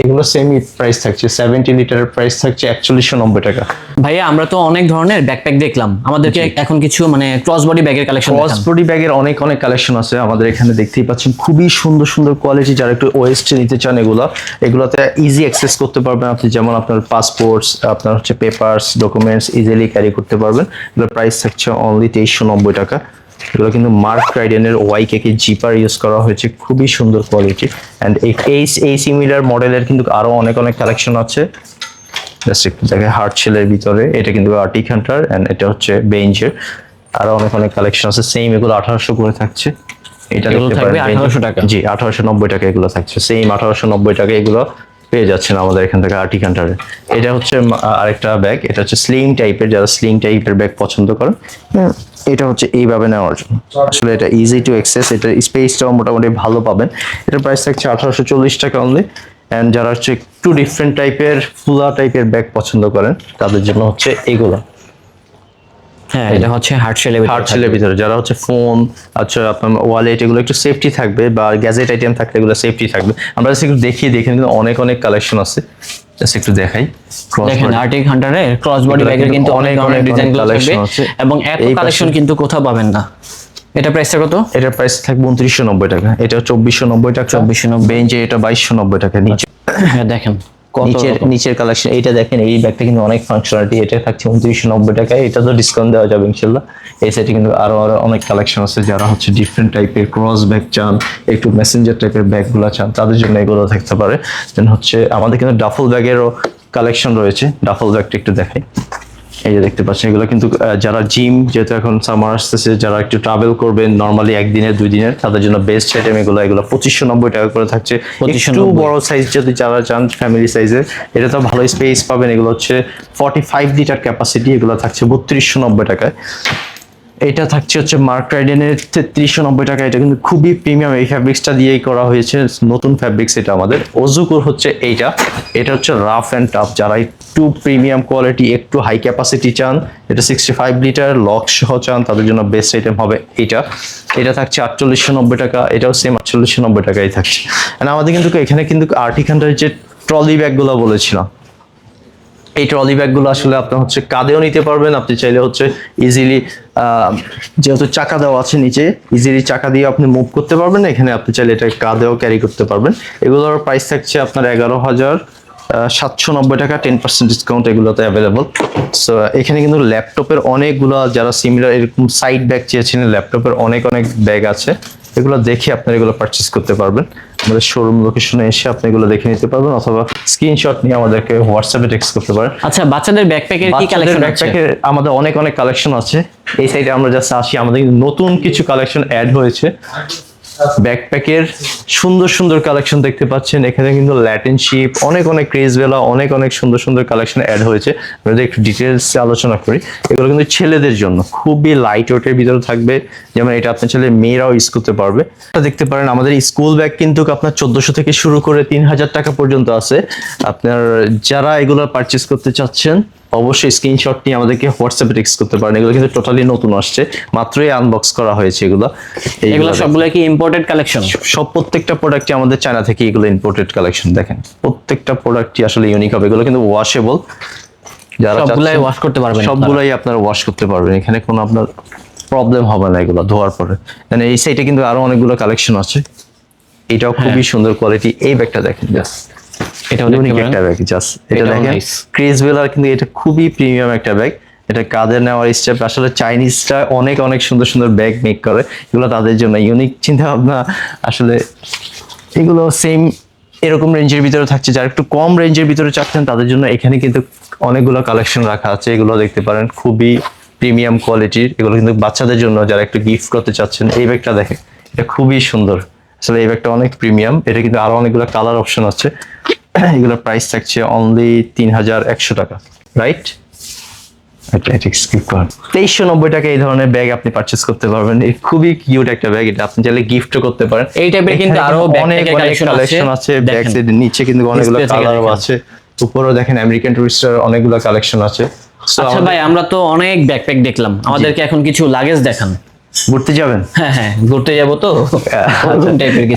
[SPEAKER 1] এগুলো সেমি প্রাইস থাকছে। 70 লিটারের প্রাইস থাকছে 4190 টাকা।
[SPEAKER 2] ভাইয়া আমরা তো অনেক ধরনের ব্যাকপ্যাক দেখলাম, আমাদেরকে এখন কিছু মানে ক্রস বডি ব্যাগের কালেকশন
[SPEAKER 1] ক্রস বডি ব্যাগের অনেক অনেক কালেকশন আছে আমাদের এখানে, দেখতেই পাচ্ছেন খুবই সুন্দর সুন্দর কোয়ালিটি। যারা একটু ওয়েস্টে নিতে চান এগুলোতে ইজি অ্যাক্সেস করতে পারবেন আপনি। যেমন আপনার পাসপোর্টস, আপনার হচ্ছে পেপারস, ডকুমেন্টস ইজিলি ক্যারি করতে পারবেন। এগুলোর প্রাইস থাকছে অনলি 2390 টাকা। এগুলো কিন্তু মার্ক রাইডেনের ওয়াইকে জিপার ইউজ করা হয়েছে, খুবই সুন্দর কোয়ালিটি। অ্যান্ড এই সিমিলার মডেলের কিন্তু আরো অনেক অনেক কালেকশন আছে। জাস্ট একটু দেখে হার্ড শেলের ভিতরে, এটা কিন্তু আর্টিক হান্টার এন্ড এটা হচ্ছে বেঞ্চের। আরো অনেক অনেক কালেকশন আছে। সেম এগুলো 1800 করে থাকছে। এটা দেখতে পারেন
[SPEAKER 2] 1800 টাকা।
[SPEAKER 1] জি 1890 টাকা এগুলো থাকছে। সেম 1890 টাকা এগুলো পেয়ে যাচ্ছেন আমাদের এখান থেকে আর্টিক হান্টারে। এটা হচ্ছে আরেকটা ব্যাগ, এটা হচ্ছে স্লিং টাইপের, যারা স্লিং টাইপের ব্যাগ পছন্দ করেন এটা হচ্ছে এইভাবে নেওয়ার জন্য। আসলে এটা ইজি টু অ্যাক্সেস, এটা স্পেসটাও মোটামুটি ভালো পাবেন। এটার প্রাইস থাকছে 1840 টাকা অনলি। অ্যান্ড যারা হচ্ছে একটু ডিফারেন্ট টাইপের ফুলা টাইপের ব্যাগ পছন্দ করেন তাদের জন্য হচ্ছে এগুলো।
[SPEAKER 2] হ্যাঁ, এটা হচ্ছে হার্ড
[SPEAKER 1] শেলের ভিতরে যারা হচ্ছে ফোন, আচ্ছা আপনার ওয়ালেট, এগুলো একটু সেফটি থাকবে, বা গ্যাজেট আইটেম থাকলে এগুলো সেফটি থাকবে। আমরা জাস্ট একটু দেখিয়ে দেখেন, কিন্তু অনেক অনেক কালেকশন আছে, জাস্ট একটু দেখাই।
[SPEAKER 2] দেখেন আর্টিক হান্টারে ক্রস বডি ব্যাগের কিন্তু অনেক অনেক ডিজাইনগুলো থাকবে এবং এত কালেকশন কিন্তু কোথাও পাবেন না। এটা প্রাইসটা কত?
[SPEAKER 1] এটার প্রাইস থাকবে 2990 টাকা, এটা 2490 টাকা,
[SPEAKER 2] 2490
[SPEAKER 1] বেঞ্চে এটা 2290 টাকা। নিচে
[SPEAKER 2] হ্যাঁ দেখেন
[SPEAKER 1] নিচের কালেকশন এইটা দেখেন, এই ব্যাগটা কিন্তু অনেক ফাংশনালিটি, এটা থাকছে 2990 টাকায়। এটা তো ডিসকাউন্ট দেওয়া যাবে ইনশাল্লাহ। এই সাইডে কিন্তু আরো অনেক কালেকশন আছে, যারা হচ্ছে ডিফারেন্ট টাইপের ক্রস ব্যাগ চান, একটু মেসেঞ্জার টাইপের ব্যাগগুলো চান, তাদের জন্য এগুলো থাকতে পারে। দেন হচ্ছে আমাদের কিন্তু ডাফল ব্যাগেরও কালেকশন রয়েছে। ডাফল ব্যাগটা একটু দেখাই, এই যে দেখতে পাচ্ছেন, এগুলো কিন্তু যারা জিম, যেহেতু এখন সামার আসতেছে, যারা একটু ট্রাভেল করবেন নর্মালি একদিনের 2 দিনের, তাদের জন্য বেস্ট আইটেম এগুলো। 2590 টাকা করে থাকছে। একটু বড় সাইজ যদি যারা চান ফ্যামিলি সাইজের, এটা তো ভালো স্পেস পাবেন। এগুলো হচ্ছে 45 লিটার ক্যাপাসিটি, এগুলো থাকছে 3290 টাকায়। এটা থাকছে হচ্ছে মার্ক রাইডেনের 3390 টাকা। এটা কিন্তু খুবই প্রিমিয়াম, এই ফ্যাব্রিক্সটা দিয়েই করা হয়েছে, নতুন ফ্যাব্রিক্স এটা আমাদের। অজুকুর হচ্ছে এটা হচ্ছে রাফ অ্যান্ড টাফ, যারা একটু প্রিমিয়াম কোয়ালিটি, একটু হাই ক্যাপাসিটি চান, এটা 65 লিটার লক সহ চান, তাদের জন্য বেস্ট আইটেম হবে এটা থাকছে 4890 টাকা। এটাও সেম 4890 টাকাই থাকছে। আমাদের কিন্তু এখানে কিন্তু আর্টিক হান্টারের যে ট্রলি ব্যাগগুলো বলেছিলাম, এই ট্রলি ব্যাগগুলো আসলে আপনার হচ্ছে কাঁধেও নিতে পারবেন, আপনি চাইলে হচ্ছে ইজিলি, যেহেতু চাকা দেওয়া আছে নিচে, ইজিলি চাকা দিয়ে আপনি মুভ করতে পারবেন। এখানে আপনি চাইলে এটা কাঁধেও ক্যারি করতে পারবেন। এগুলোর প্রাইস থাকছে আপনার 11,790 টাকা, 10% ডিসকাউন্ট এগুলোতে অ্যাভেলেবল। সো এখানে কিন্তু ল্যাপটপের অনেকগুলো, যারা সিমিলার এরকম সাইড ব্যাগ চেয়েছিলেন, ল্যাপটপের অনেক অনেক ব্যাগ আছে, এগুলো দেখে আপনারা এগুলো পারচেজ করতে পারবেন। আমাদের শোরুম লোকেশনে এসে আপনি এগুলো দেখে নিতে পারবেন, অথবা স্ক্রিনশট নিয়ে আমাদেরকে হোয়াটসঅ্যাপে টেক্সট করতে পারেন।
[SPEAKER 2] আচ্ছা, বাচ্চাদের ব্যাকপ্যাকের কি কালেকশন আছে?
[SPEAKER 1] ব্যাকপ্যাকের আমাদের অনেক অনেক কালেকশন আছে। এই সাইডে আমরা জাস্ট আসি, আমাদের নতুন কিছু কালেকশন অ্যাড হয়েছে। ব্যাকপ্যাকের সুন্দর সুন্দর কালেকশন দেখতে পাচ্ছেন এখানে, কিন্তু ল্যাটিন শিপ, অনেক অনেক ক্রেজবেলা, অনেক অনেক সুন্দর সুন্দর কালেকশন অ্যাড হয়েছে। আমরা যদি একটু ডিটেলসে আলোচনা করি, এগুলো কিন্তু ছেলেদের জন্য খুবই লাইট ওয়েটের ভিতরে থাকবে, যেমন এটা আপনার ছেলে মেয়েরাও ইউজ করতে পারবে। দেখতে পারেন আমাদের স্কুল ব্যাগ কিন্তু আপনার 1400 থেকে শুরু করে 3000 টাকা পর্যন্ত আছে। আপনার যারা এগুলো পারচেস করতে চাচ্ছেন, অবশ্যই স্ক্রিনশট নিয়ে আমাদেরকে হোয়াটসঅ্যাপে টেক্সট করতে পারেন। এগুলো কিন্তু টোটালি নতুন আসছে, মাত্রই আনবক্স করা হয়েছে এগুলো
[SPEAKER 2] সবগুলো কি ইম্পোর্টেড কালেকশন?
[SPEAKER 1] প্রত্যেকটা প্রোডাক্টই আমাদের চায়না থেকে, এগুলো ইম্পোর্টেড কালেকশন। দেখেন প্রত্যেকটা প্রোডাক্টই আসলে ইউনিক হবে। এগুলো কিন্তু ওয়াশেবল, যারা
[SPEAKER 2] সবগুলাই ওয়াশ করতে পারবেন,
[SPEAKER 1] সবগুলাই আপনারা ওয়াশ করতে পারবেন, এখানে কোনো আপনার প্রবলেম হবে না এগুলো ধোয়ার পরে। মানে এই সাইডে কিন্তু আরো অনেকগুলো কালেকশন আছে। এটাও খুবই সুন্দর কোয়ালিটি। এই ব্যাগটা দেখেন, জাস্ট এটা ইউনিক একটা ব্যাগ, জাস্ট এটা দেখেন ক্রেজবেলার, কিন্তু এটা খুবই প্রিমিয়াম একটা ব্যাগ। এটা কাঁধে নেওয়ার স্টেপ, আসলে চাইনিজরা অনেক অনেক সুন্দর সুন্দর ব্যাগ মেক করে, এগুলো তাদের জন্য ইউনিক চিন্তা ভাবনা। আসলে এগুলো সেম এরকম রেঞ্জের ভিতরে থাকছে, যারা একটু কম রেঞ্জের ভিতরে চাচ্ছেন তাদের জন্য এখানে কিন্তু অনেকগুলো কালেকশন রাখা আছে। এগুলো দেখতে পারেন, খুবই প্রিমিয়াম কোয়ালিটির। এগুলো কিন্তু বাচ্চাদের জন্য, যারা একটু গিফট করতে চাচ্ছেন। এই ব্যাগটা দেখেন, এটা খুবই সুন্দর, আসলে এই ব্যাগটা অনেক প্রিমিয়াম। এটা কিন্তু আরো অনেকগুলো কালার অপশন আছে। এগুলোর প্রাইস থাকছে অনলি 3100 টাকা, রাইট? 2390 টাকা এই ধরনের ব্যাগ আপনি পারচেস করতে পারবেন। এই খুবই কিউট একটা ব্যাগ, এটা আপনি চাইলে গিফটও করতে পারেন।
[SPEAKER 2] এই টাইপের কিন্তু আরো
[SPEAKER 1] অনেক কালেকশন আছে। ব্যাগ সাইডের নিচে কিন্তু অনেকগুলো কালারও আছে, উপরেও দেখেন আমেরিকান টুরিস্টার অনেকগুলো কালেকশন আছে।
[SPEAKER 2] আচ্ছা ভাই, আমরা তো অনেক ব্যাকপ্যাক দেখলাম, আমাদেরকে এখন কিছু লাগেজ দেখান।
[SPEAKER 1] ঘুরতে যাবেন?
[SPEAKER 2] হ্যাঁ হ্যাঁ, ঘুরতে যাবো তো।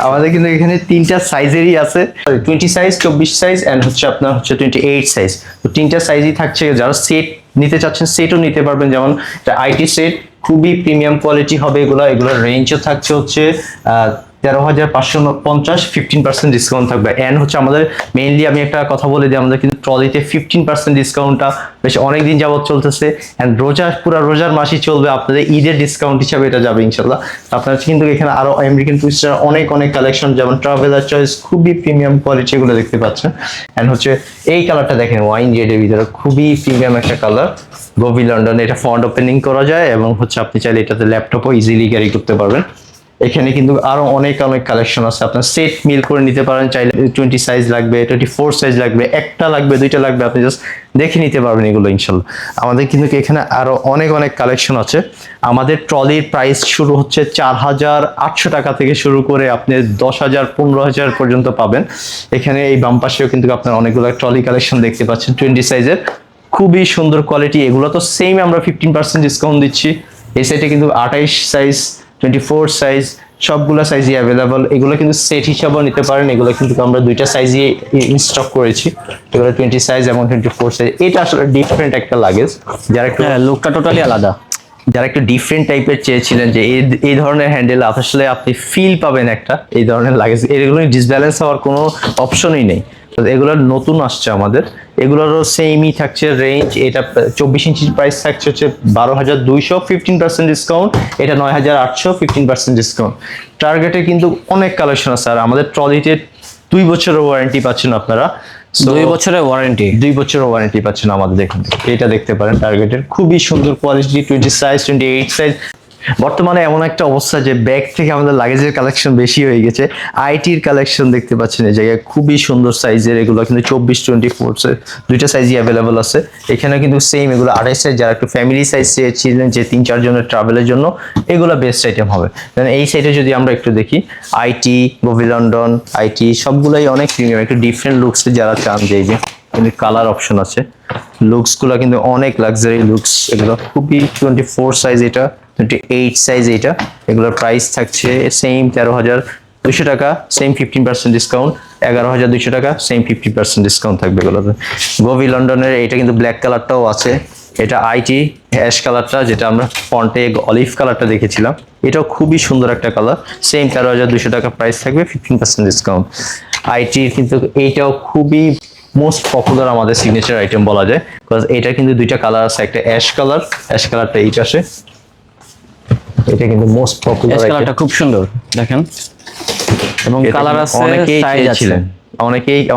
[SPEAKER 1] আমাদের কিন্তু এখানে 3টা সাইজেরই আছে, 20 সাইজ, 24 সাইজ এন্ড হচ্ছে আপনার হচ্ছে 28 সাইজ। তো 3টা সাইজই থাকছে। যারা সেট নিতে চাচ্ছেন সেটও নিতে পারবেন, যেমন আইটি সেট, খুবই প্রিমিয়াম কোয়ালিটি হবে এগুলোর রেঞ্জও থাকছে হচ্ছে 13,550, 15% ডিসকাউন্ট থাকবে। এন্ড হচ্ছে আমাদের মেইনলি আমি একটা কথা বলে দিই, আমাদের কিন্তু ট্রলিতে 15% ডিসকাউন্টটা বেশ অনেকদিন যাবত চলতেছে। এন্ড পুরো রোজার মাসই চলবে, আপনাদের ঈদের ডিসকাউন্ট হিসাবে এটা যাবে ইনশাল্লাহ। আপনারা কিন্তু এখানে আরো আমেরিকান টুরিস্টার অনেক অনেক কালেকশন, যেমন ট্রাভেলার চয়েস, খুবই প্রিমিয়াম কোয়ালিটি এগুলো দেখতে পাচ্ছেন। এন্ড হচ্ছে এই কালারটা দেখেন, ওয়াইন রেডের ভিতরে খুবই প্রিমিয়াম একটা কালার, গোবি লন্ডন। এটা ফন্ট ওপেনিং করা যায় এবং হচ্ছে আপনি চাইলে এটাতে ল্যাপটপও ইজিলি ক্যারি করতে পারবেন। এখানে কিন্তু আরো অনেক অনেক কালেকশন আছে, আপনার সেট মিল করে নিতে পারেন, চাইলে 20 সাইজ লাগবে, 24 সাইজ লাগবে, একটা লাগবে, দুইটা লাগবে, আপনি জাস্ট দেখে নিতে পারবেন এগুলো ইনশাল্লাহ। আমাদের কিন্তু এখানে আরো অনেক অনেক কালেকশন আছে। আমাদের ট্রলির প্রাইস শুরু হচ্ছে 4800 টাকা থেকে শুরু করে আপনি 10,000 15,000 পর্যন্ত পাবেন। এখানে এই বাম পাশেও কিন্তু আপনার অনেকগুলো ট্রলি কালেকশন দেখতে পাচ্ছেন 20 সাইজের, খুবই সুন্দর কোয়ালিটি। এগুলো তো সেম আমরা 15% ডিসকাউন্ট দিচ্ছি। এই সাইডে কিন্তু 28 সাইজ, 24 সাইজ, সবগুলো সাইজই অ্যাভেলেবল। এগুলো কিন্তু সেট হিসাবেও নিতে পারেন। এগুলো কিন্তু আমরা দুইটা সাইজই স্টক করেছি, এগুলো 20 সাইজ এবং 24 সাইজ। এটা আসলে ডিফারেন্ট একটা লাগেজ, যারা একটু
[SPEAKER 2] লুকটা টোটালি আলাদা।
[SPEAKER 1] যারা একটু ডিফারেন্ট টাইপের চেয়েছিলেন যে এই ধরনের হ্যান্ডেল আসলে আপনি ফিল পাবেন একটা এই ধরনের লাগেজ, এগুলো ডিসব্যালেন্স হওয়ার কোনো অপশনই নেই। এগুলো নতুন আসছে আমাদের, এগুলোরও সেমই থাকছে রেঞ্জ। এটা 24 ইঞ্চির প্রাইস থাকছে হচ্ছে 12,200, 15% ডিসকাউন্ট। এটা 9,800, 15% ডিসকাউন্ট। টার্গেটে কিন্তু অনেক কালেকশন আছে, আর আমাদের ট্রলিতে 2 বছরের ওয়ারেন্টি পাচ্ছেন আপনারা।
[SPEAKER 2] 2 বছরের ওয়ারেন্টি,
[SPEAKER 1] 2 বছরের ওয়ারেন্টি পাচ্ছেন আমাদের। দেখুন এটা দেখতে পারেন, টার্গেটের খুবই সুন্দর কোয়ালিটি, 20 সাইজ, 28 সাইজ। বর্তমানে এমন একটা অবস্থা যে ব্যাগ থেকে আমাদের লাগেজের কালেকশন বেশি হয়ে গেছে। আইটির কালেকশন দেখতে পাচ্ছেন এই জায়গায়, খুবই সুন্দর সাইজের এগুলো, কিন্তু 24 24 দুইটা সাইজই অ্যাভেলেবল আছে। এখানে কিন্তু সেম এগুলো 28 সাইজ, যারা একটু ফ্যামিলি সাইজ চেয়েছিলেন যে 3-4 জনের ট্রাভেলের জন্য, এগুলো বেস্ট আইটেম হবে। এই সাইডে যদি আমরা একটু দেখি, আইটি, গোভি লন্ডন, আইটি সবগুলাই অনেক প্রিমিয়াম, একটু ডিফারেন্ট লুকসে যারা চান, যে এই যে কালার অপশন আছে, লুকস গুলো কিন্তু অনেক লাক্সারি লুকস। এগুলো খুবই 24 সাইজ, এটা 28 সাইজ, এটা এগুলোর প্রাইস থাকছে সেম 13,200 টাকা, সেম 15% ডিসকাউন্ট। 11,200 টাকা, সেম 50% ডিসকাউন্ট থাকবে এগুলোতে। গোভি লন্ডনের এটা কিন্তু ব্ল্যাক কালারটাও আছে। এটা আইটি অ্যাশ কালারটা, যেটা আমরা ফন্টে অলিভ কালারটা দেখেছিলাম, এটাও খুবই সুন্দর একটা কালার, সেম 13,200 টাকা প্রাইস থাকবে, 15% ডিসকাউন্ট। আইটির কিন্তু এইটাও খুবই মোস্ট পপুলার আমাদের সিগনেচার আইটেম বলা যায়, বিকজ এটা কিন্তু দুইটা কালার আছে, একটা অ্যাশ কালারটা এই পাশে, এটা কিন্তু মোস্ট পপুলার।
[SPEAKER 2] এই কালারটা খুব সুন্দর দেখেন, এবং কালার আছে, সাইজ আছে।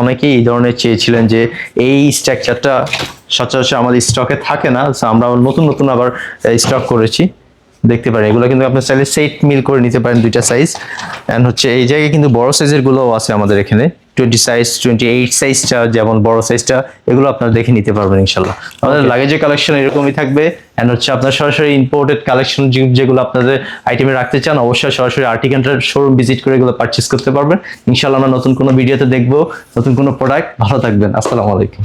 [SPEAKER 1] অনেকেই এই ধরনের চেয়েছিলেন যে এই স্ট্রাকচারটা সচরাচর আমাদের স্টকে থাকে না, আমরা নতুন আবার স্টক করেছি। দেখতে পারেন এগুলো কিন্তু আপনি চাইলে সেট মিল করে নিতে পারেন, দুইটা সাইজ। এন্ড হচ্ছে এই জায়গায় কিন্তু বড় সাইজের গুলোও আছে আমাদের এখানে, 20 সাইজ, 28 সাইজটা যেমন বড় সাইজটা, এগুলো আপনারা দেখে নিতে পারবেন ইনশাল্লাহ। আমাদের লাগেজের কালেকশন এরকমই থাকবে। এন্ড হচ্ছে আপনার সরাসরি ইম্পোর্টেড কালেকশন যেগুলো আপনাদের আইটেমে রাখতে চান, অবশ্যই সরাসরি আর্টিকেলটার শোরুম ভিজিট করে এগুলো পারচেজ করতে পারবেন ইনশাল্লাহ। আমরা নতুন কোনো ভিডিওতে দেখবো নতুন কোনো প্রোডাক্ট। ভালো থাকবেন, আসসালামু আলাইকুম।